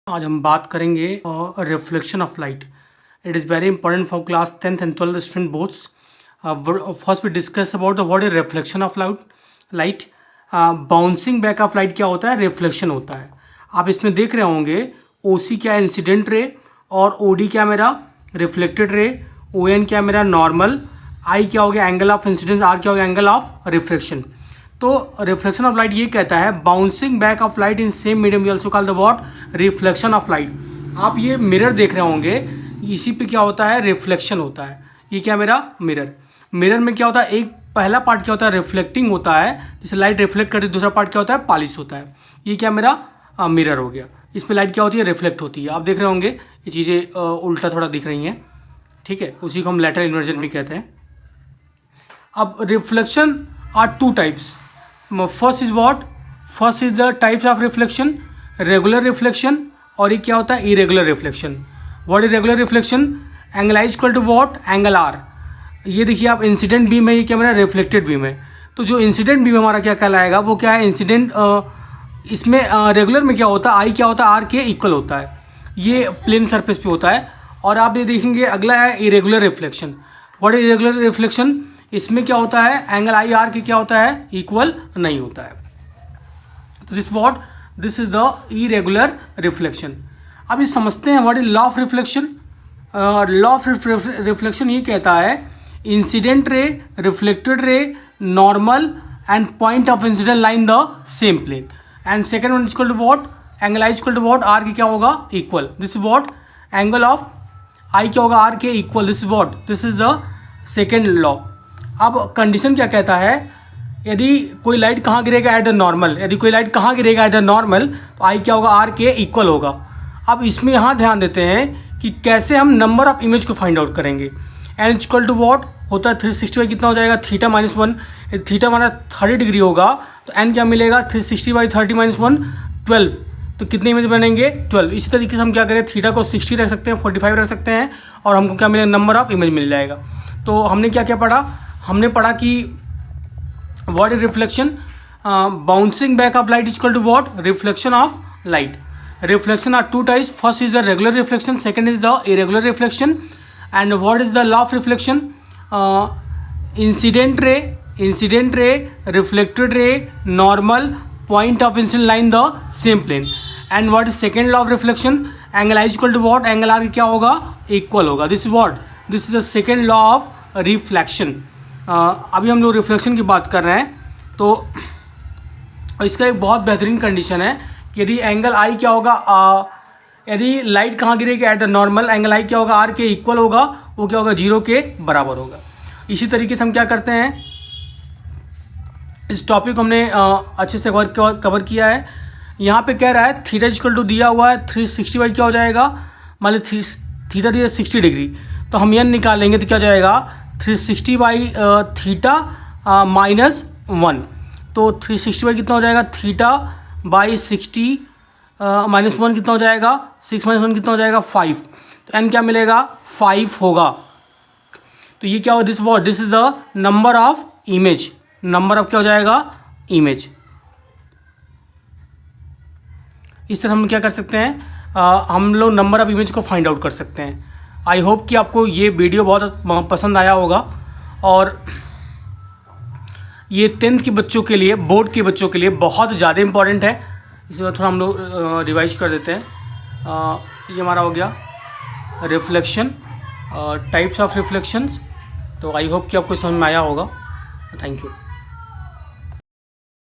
आज हम बात करेंगे reflection of light. It is very important for class 10th and 12th student boards. First we discuss about the what is reflection of light. Bouncing back of light क्या होता है? Reflection होता है. आप इसमें देख रहे होंगे OC क्या इंसिडेंट रे और OD क्या मेरा रिफ्लेक्टेड रे, ON क्या मेरा नॉर्मल, I क्या हो गया एंगल ऑफ इंसिडेंस, R क्या हो गया एंगल ऑफ रिफ्लेक्शन. तो रिफ्लेक्शन ऑफ लाइट ये कहता है bouncing back of light in same medium we also call the what reflection of light. आप ये मिरर देख रहे होंगे, इसी पे क्या होता है रिफ्लेक्शन होता है. ये क्या मेरा मिरर में क्या होता है, एक पहला पार्ट क्या होता है रिफ्लेक्टिंग होता है, जैसे लाइट रिफ्लेक्ट करती है, दूसरा पार्ट क्या होता है पॉलिश होता है. ये क्या मेरा मिरर हो गया. इसमें लाइट क्या होती है रिफ्लेक्ट होती है. आप देख रहे होंगे ये चीज़ें उल्टा थोड़ा दिख रही हैं, ठीक है, उसी को हम लैटरल इन्वर्जन भी कहते हैं. अब reflection are two types. First is the types of reflection, regular reflection, और ये क्या होता है irregular reflection. What is regular reflection? Angle I equal to what angle R. ये देखिए आप इंसिडेंट बीम है, ये क्या मेरा रिफ्लेक्टेड बीम है. तो जो इंसिडेंट बीम हमारा क्या कहलाएगा, वो क्या है इंसिडेंट. इसमें रेगुलर में क्या होता है आई क्या होता है आर के इक्वल होता है, ये प्लेन सरफेस पे होता है. और आप ये देखेंगे अगला है irregular reflection. What is irregular reflection? इसमें क्या होता है एंगल आई आर के क्या होता है इक्वल नहीं होता है. तो this is the irregular reflection. अब ये समझते हैं what is law of reflection. Law of reflection ये कहता है incident ray, reflected ray, normal and point of incident line the same plane. And second one equal to what angle I equal to what R के क्या होगा equal. This is what angle of I क्या होगा R के equal. This is the second law. अब condition क्या कहता है, यदि कोई लाइट कहाँ गिरेगा एट द नॉर्मल, यदि कोई लाइट कहाँ गिरेगा एट द नॉर्मल तो आई क्या होगा आर के इक्वल होगा. अब इसमें यहाँ ध्यान देते हैं कि कैसे हम नंबर ऑफ इमेज को फाइंड आउट करेंगे. एन इक्वल टू वॉट होता है 360 कितना हो जाएगा थीटा माइनस 1. थीटा हमारा 30 डिग्री होगा तो एन क्या मिलेगा 360/30 - 1 12. तो कितने इमेज बनेंगे 12. इसी तरीके से हम क्या करें थीटा को 60 रख सकते हैं, 45 रख सकते हैं, और हमको क्या मिलेगा नंबर ऑफ इमेज मिल जाएगा. तो हमने क्या क्या पढ़ा, हमने पढ़ा कि what is reflection. Bouncing back of light equal to what reflection of light. Reflection are two types. First is the regular reflection, second is the irregular reflection. And what is the law of reflection? Incident ray, reflected ray, normal, point of incident line the same plane. And what is second law of reflection? Angle I equal to what angle R क्या होगा equal होगा. This is the second law of reflection. अभी हम लोग reflection की बात कर रहे हैं. तो इसका एक बहुत बेहतरीन कंडीशन है कि यदि एंगल आई क्या होगा, यदि लाइट कहाँ गिरेगी एट द नॉर्मल, एंगल आई क्या होगा आर के इक्वल होगा, वो क्या होगा 0 के बराबर होगा. इसी तरीके से हम क्या करते हैं, इस टॉपिक को हमने अच्छे से कवर किया है. यहाँ पे कह रहा है थीटा इक्वल टू दिया हुआ है 360 बाई क्या हो जाएगा, मान लो थीटा दिया 60 डिग्री, तो हम यह निकालेंगे तो क्या हो जाएगा 360 बाई थीटा माइनस 1. तो 360 बाई कितना हो जाएगा थीटा बाई 60 माइनस 1 कितना हो जाएगा 6 - 1 कितना हो जाएगा 5. तो एन क्या मिलेगा 5 होगा. तो ये क्या होगा this is the number of image. Number of क्या हो जाएगा इमेज. इस तरह हम क्या कर सकते हैं, हम लोग नंबर ऑफ इमेज को फाइंड आउट कर सकते हैं. आई होप कि आपको ये वीडियो बहुत पसंद आया होगा. और ये 10th के बच्चों के लिए, बोर्ड के बच्चों के लिए बहुत ज़्यादा इंपॉर्टेंट है. इसके बाद थोड़ा हम लोग रिवाइज कर देते हैं. ये हमारा हो गया रिफ्लेक्शन, टाइप्स ऑफ रिफ्लेक्शंस. तो आई होप कि आपको समझ में आया होगा. Thank you.